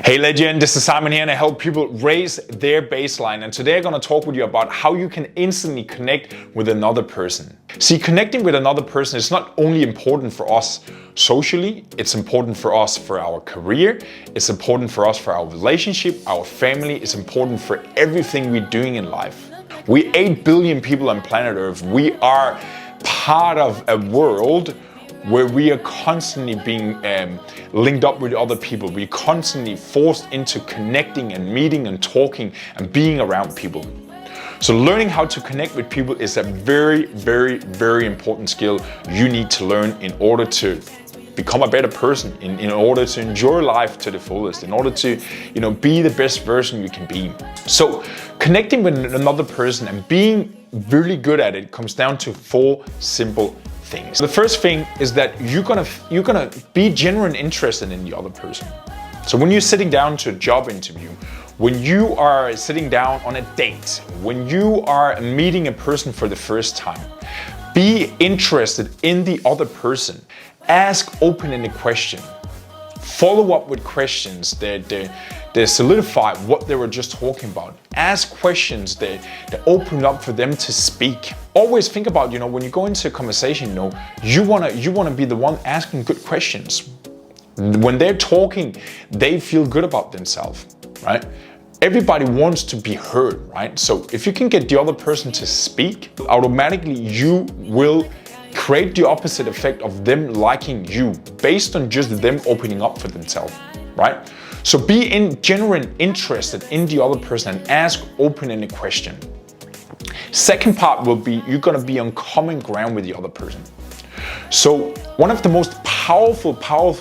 Hey legend, this is Simon here and I help people raise their baseline, and today I'm going to talk with you about how you can instantly connect with another person. See, connecting with another person is not only important for us socially, it's important for us for our career, it's important for us for our relationship, our family, it's important for everything we're doing in life. We 8 billion people on planet Earth. We are part of a world where we are constantly being linked up with other people. We're constantly forced into connecting and meeting and talking and being around people. So learning how to connect with people is a very, very, very important skill you need to learn in order to become a better person, in order to enjoy life to the fullest, in order to, be the best version you can be. So connecting with another person and being really good at it comes down to 4 simple things. The first thing is that you're gonna be genuine interested in the other person. So when you're sitting down to a job interview, when you are sitting down on a date, when you are meeting a person for the first time, be interested in the other person. Ask open-ended questions. Follow up with questions that solidify what they were just talking about. Ask questions that open up for them to speak. Always think about, when you go into a conversation, you wanna be the one asking good questions. When they're talking, they feel good about themselves, right? Everybody wants to be heard, right? So if you can get the other person to speak, automatically you will create the opposite effect of them liking you based on just them opening up for themselves, right? So be genuine interested in the other person and ask open-ended questions. Second part will be you're gonna be on common ground with the other person. So one of the most powerful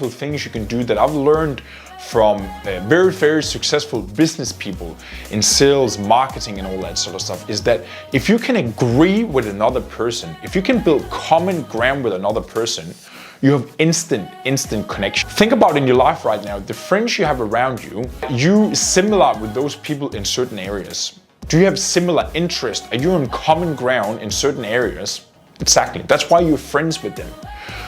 things you can do that I've learned from very, very successful business people in sales, marketing, and all that sort of stuff is that if you can agree with another person, if you can build common ground with another person, you have instant connection. Think about in your life right now, the friends you have around you similar with those people in certain areas. Do you have similar interests? Are you on common ground in certain areas? Exactly, that's why you're friends with them.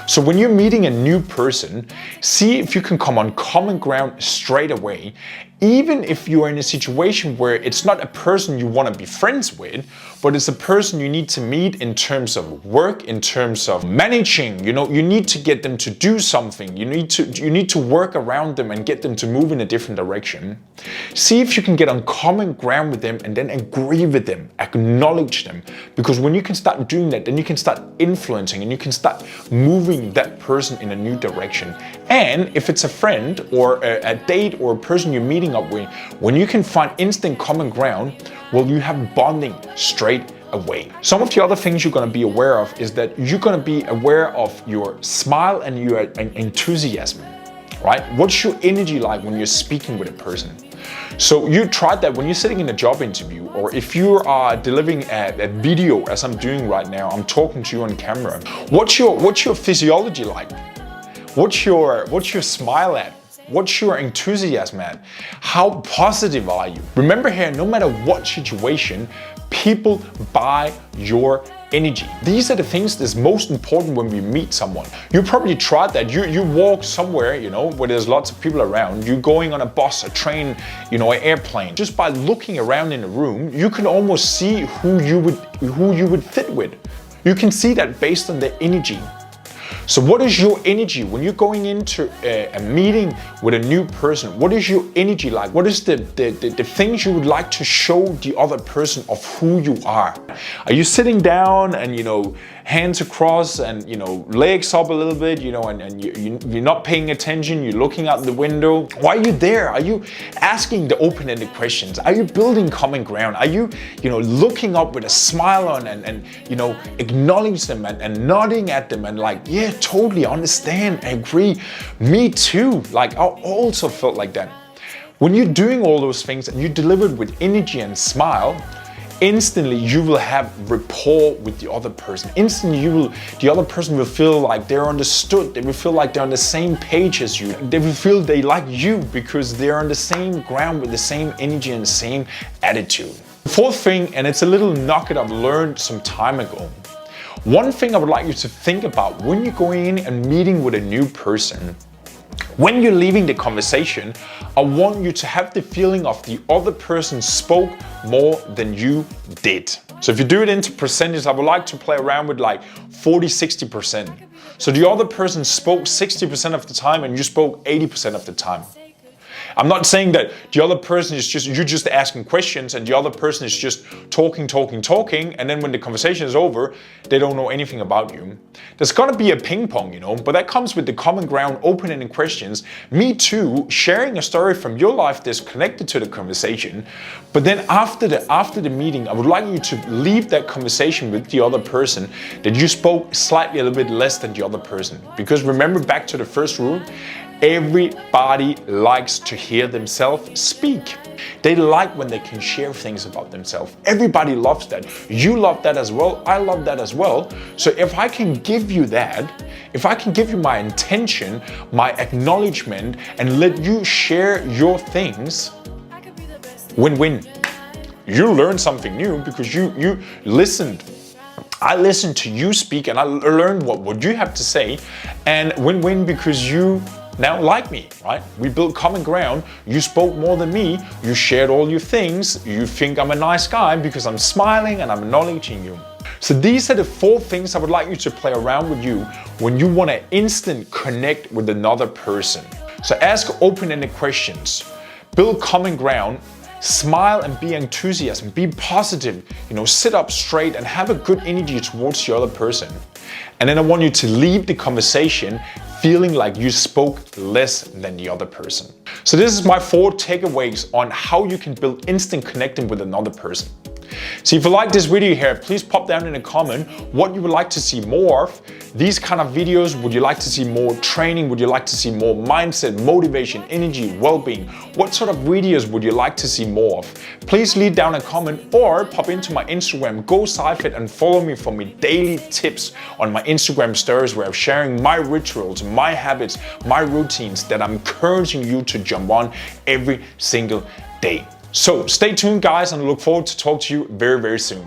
So when you're meeting a new person, see if you can come on common ground straight away, even if you're in a situation where it's not a person you want to be friends with, but it's a person you need to meet in terms of work, in terms of managing, you need to get them to do something. You need to work around them and get them to move in a different direction. See if you can get on common ground with them and then agree with them, acknowledge them. Because when you can start doing that, then you can start influencing and you can start moving that person in a new direction. And if it's a friend or a date or a person you're meeting up with, when you can find instant common ground, well, you have bonding straight away. Some of the other things you're going to be aware of is that you're going to be aware of your smile and your enthusiasm, right? What's your energy like when you're speaking with a person? So you tried that when you're sitting in a job interview, or if you are delivering a video as I'm doing right now, I'm talking to you on camera. What's your physiology like? What's your smile at? What's your enthusiasm at? How positive are you? Remember here, no matter what situation, people buy your energy. These are the things that's most important when we meet someone. You probably tried that. You walk somewhere, where there's lots of people around. You're going on a bus, a train, an airplane. Just by looking around in a room, you can almost see who you would fit with. You can see that based on their energy. So what is your energy when you're going into a meeting with a new person? What is your energy like? What is the things you would like to show the other person of who you are? Are you sitting down and, hands across and, legs up a little bit, and you're not paying attention, you're looking out the window? Why are you there? Are you asking the open-ended questions? Are you building common ground? Are you, looking up with a smile on and acknowledge them and nodding at them and like, yeah, totally understand, I agree, me too. Like I also felt like that. When you're doing all those things and you deliver it with energy and smile, instantly you will have rapport with the other person. Instantly the other person will feel like they're understood. They will feel like they're on the same page as you. They will feel they like you because they're on the same ground with the same energy and the same attitude. The fourth thing, and it's a little nugget I've learned some time ago. One thing I would like you to think about when you're going in and meeting with a new person, When you're leaving the conversation, I want you to have the feeling of the other person spoke more than you did. So if you do it into percentage, I would like to play around with like 40-60%. So the other person spoke 60% of the time and you spoke 80% of the time. I'm not saying that the other person is you're just asking questions and the other person is just talking, and then when the conversation is over, they don't know anything about you. There's gotta be a ping pong, but that comes with the common ground, open-ended questions. Me too, sharing a story from your life that's connected to the conversation. But then after the meeting, I would like you to leave that conversation with the other person that you spoke slightly a little bit less than the other person. Because remember back to the first rule, everybody likes to hear themselves speak. They like when they can share things about themselves. Everybody loves that. You love that as well. I love that as well. So if I can give you that, if I can give you my intention, my acknowledgement, and let you share your things, win-win. You learn something new because you listened. I listened to you speak and I learned what you have to say, and win-win because you now like me, right? We built common ground. You spoke more than me. You shared all your things. You think I'm a nice guy because I'm smiling and I'm acknowledging you. So these are the 4 things I would like you to play around with you when you want to instant connect with another person. So ask open-ended questions, build common ground, smile and be enthusiastic, be positive, sit up straight and have a good energy towards the other person. And then I want you to leave the conversation feeling like you spoke less than the other person. So this is my 4 takeaways on how you can build instant connecting with another person. So if you like this video here, please pop down in a comment what you would like to see more of. These kind of videos, would you like to see more training? Would you like to see more mindset, motivation, energy, well-being? What sort of videos would you like to see more of? Please leave down a comment or pop into my Instagram, GoSciFit, and follow me for my daily tips on my Instagram stories where I'm sharing my rituals, my habits, my routines that I'm encouraging you to jump on every single day. So stay tuned guys, and I look forward to talk to you very, very soon.